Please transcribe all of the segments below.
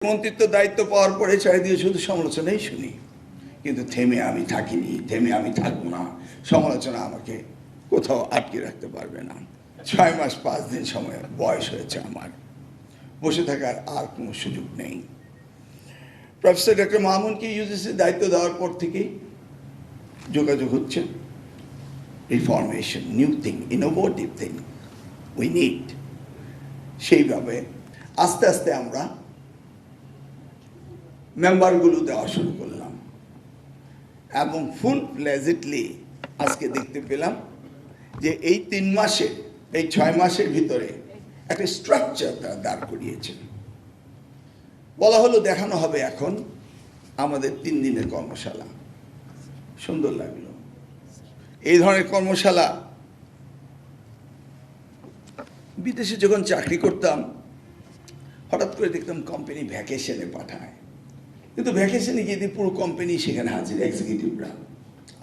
মন্ত্রিত্ব দায়িত্ব পাওয়ার পরে চারিদিকে শুধু সমালোচনাই শুনি, কিন্তু থেমে আমি থাকিনি, থেমে আমি থাকবো না। সমালোচনা আমাকে কোথাও আটকে রাখতে পারবে না। 6 মাস 5 দিন সময় বয়স হয়েছে আমার, বসে থাকার আর কোনো সুযোগ নেই। প্রফেসর ডক্টর মামুনকে ইউজিসি দায়িত্ব দেওয়ার পর থেকেই যোগাযোগ হচ্ছে। Reformation, new thing, innovative thing we need. সেইভাবে আস্তে আস্তে আমরা মেম্বারগুলো দেওয়া শুরু করলাম এবং ফুল প্লেজেন্টলি আজকে দেখতে পেলাম যে এই 3 মাসে, এই 6 মাসের ভিতরে একটা স্ট্রাকচার তারা দাঁড় করিয়েছেন। বলা হলো দেখানো হবে এখন আমাদের 3 দিনের কর্মশালা। সুন্দর লাগলো। এই ধরনের কর্মশালা বিদেশে যখন চাকরি করতাম হঠাৎ করে দেখতাম কোম্পানি ভ্যাকেশনে পাঠায়, কিন্তু ভ্যাকেশনে গিয়ে পুরো কোম্পানি সেখানে হাজির, এক্সিকিউটিভরা,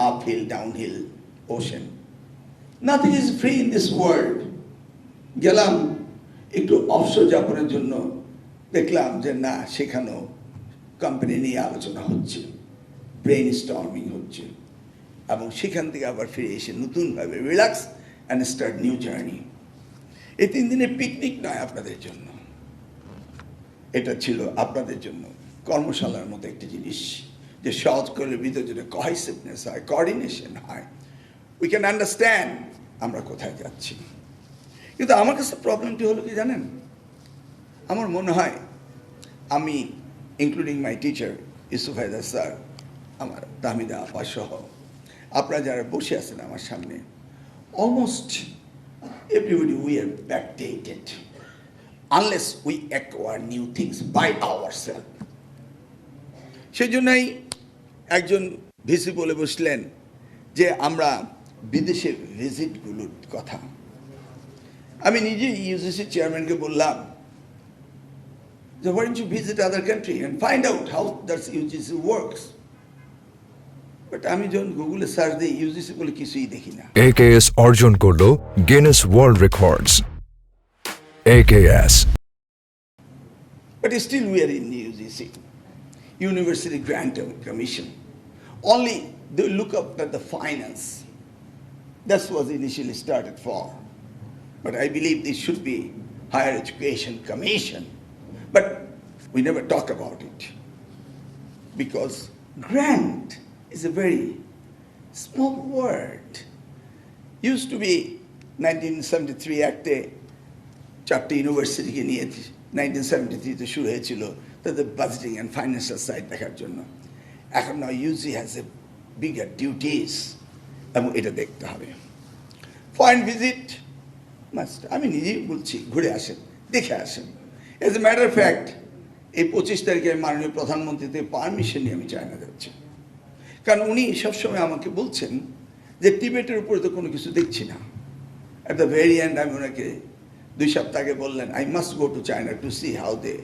up hill down hill ocean, nothing is free in this world. গেলাম একটু অবসর যাপনের জন্য, দেখলাম যে না, সেখানেও কোম্পানি নিয়ে আলোচনা হচ্ছে, ব্রেইন স্টর্মিং হচ্ছে, এবং সেখান থেকে আবার ফিরে এসে নতুনভাবে relax and start new journey. এই 3 দিনের পিকনিক নয় আপনাদের জন্য, এটা ছিল আপনাদের জন্য কর্মশালার মতো একটি জিনিস, যে সহজ করলে ভিতরে যদি কহেসিভনেস হয়, কোঅর্ডিনেশন হয়, উই ক্যান আন্ডারস্ট্যান্ড আমরা কোথায় যাচ্ছি। কিন্তু আমার কাছে প্রবলেমটি হলো কি জানেন, আমার মনে হয় আমি, including my teacher Yusuf Haider sir, আমার তাহমিদা আপা সহ আপনারা যারা বসে আছেন আমার সামনে, almost everybody we are backdated unless we acquire new things by ourselves. সেই জন্যই একজন ভিসি বলে বসলেন যে আমরা বিদেশে ভিজিটগুলোর কথা। আমি নিজে ইউজিসি চেয়ারম্যানকে বললাম যে why don't you visit other country and find out how does UGC works. But আমি যখন গুগলে সার্চ দিই ইউজিসি বলে কিছুই দেখি না। AKS অর্জন করলো Guinness world records. AKS But still we are in UGC, University Grant Commission. Only they look up at the finance. That was initially started for. But I believe this should be Higher Education Commission. But we never talk about it. Because grant is a very small word. Used to be 1973 Acte, 4টি ইউনিভার্সিটিকে নিয়ে 1973 শুরু হয়েছিল তাদের budgeting and financial side দেখার জন্য। এখন না UG has a bigger duties, এবং এটা দেখতে হবে। ফরেন ভিজিট মাস্ট, আমি নিজেই বলছি, ঘুরে আসেন, দেখে আসেন। As a matter of fact এই 25 তারিখে মাননীয় প্রধানমন্ত্রী থেকে পারমিশন নিয়ে আমি চায়না যাচ্ছি, কারণ উনি সবসময় আমাকে বলছেন যে টিবেটের উপরে তো কোনো কিছু দেখছি না। অ্যাট দ্য ভেরি এন্ড আমি ওনাকে 2 সপ্তাহ আগে বললেন I must go to China to see how they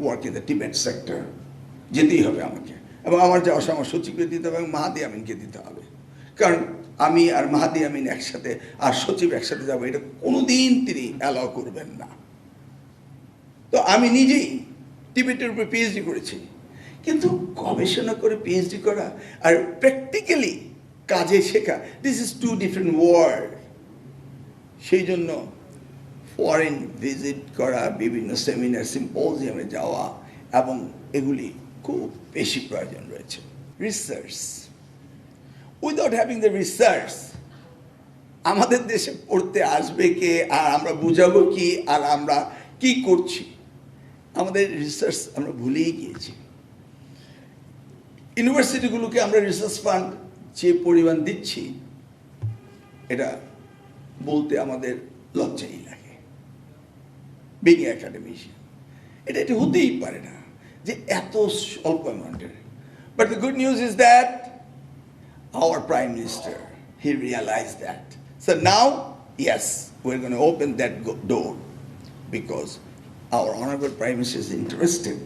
work in the Tibet sector. যেতেই হবে আমাকে, এবং আমার যাওয়ার সময় সচিবকে দিতে হবে এবং মাহাদি আমিনকে দিতে হবে, কারণ আমি আর মাহাদি আমিন একসাথে আর সচিব একসাথে যাবো, এটা কোনোদিন তিনি অ্যালাউ করবেন না। তো আমি নিজেই টিবেটের উপরে পিএইচডি করেছি, কিন্তু গবেষণা করে পিএইচডি করা আর প্র্যাকটিক্যালি কাজে শেখা, দিস ইজ 2 ডিফারেন্ট ওয়ার্ল্ড। সেই জন্য ফরেন ভিজিট করা, বিভিন্ন সেমিনার সিম্পোজিয়ামে যাওয়া, এবং এগুলি খুব বেশি প্রয়োজন রয়েছে। Research, without having the research, আমাদের দেশে পড়তে আসবে কে, আর আমরা বুঝাবো কি, আর আমরা কি করছি, আমাদের রিসার্চ আমরা ভুলেই গিয়েছি। ইউনিভার্সিটিগুলোকে আমরা রিসার্চ ফান্ড যে পরিমাণ দিচ্ছি, এটা বলতে আমাদের লজ্জাই লাগে, বিং একাডেমিশিয়ান। এটা হতেই পারে না যে এত স্বল্প অ্যামাউন্টের। But the good news is that our prime minister, he realise that. So now yes, we are gonna open that door, because our honorable prime minister is interested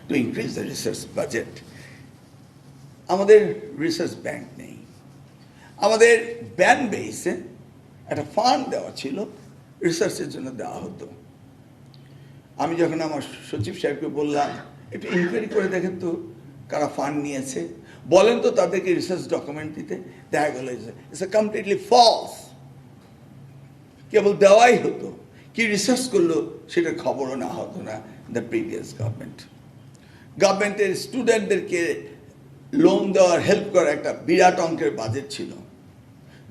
to increase the research budget. আমাদের research bank নেই, আমাদের ban বেসে একটা fund দেওয়া ছিল, রিসার্চের জন্য দেওয়া হতো। আমি যখন আমার সচিব সাহেবকে বললাম একটু ইনকোয়ারি করে দেখেন তো কারা ফান্ড নিয়েছে, বলেন তো তাদেরকে রিসার্চ ডকুমেন্ট দিতে, দেখা গেল ইটস এ কমপ্লিটলি ফলস। কেবল দেওয়াই হতো, কি রিসার্চ করলো সেটার খবরও না হতো না দ্য প্রিভিয়াস গভর্নমেন্ট। গভর্নমেন্টের স্টুডেন্টদেরকে লোন দেওয়ার হেল্প করার একটা বিরাট অঙ্কের বাজেট ছিল।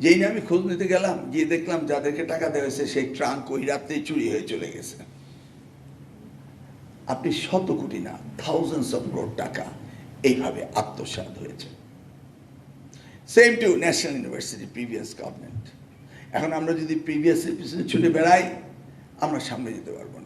যেই না আমি খোঁজ নিতে গেলাম, গিয়ে দেখলাম যাদেরকে টাকা দেওয়া হয়েছে সেই ট্রাঙ্ক ওই রাত্রেই চুরি হয়ে চলে গেছে। আপনি শত কোটি না, থাউজেন্ডস অফ ক্রোড় টাকা এইভাবে আত্মসাৎ হয়েছে। Same to national university previous government. এখন আমরা যদি প্রিভিয়াসের পিছনে ছুটে বেড়াই, আমরা সামনে যেতে পারবো না।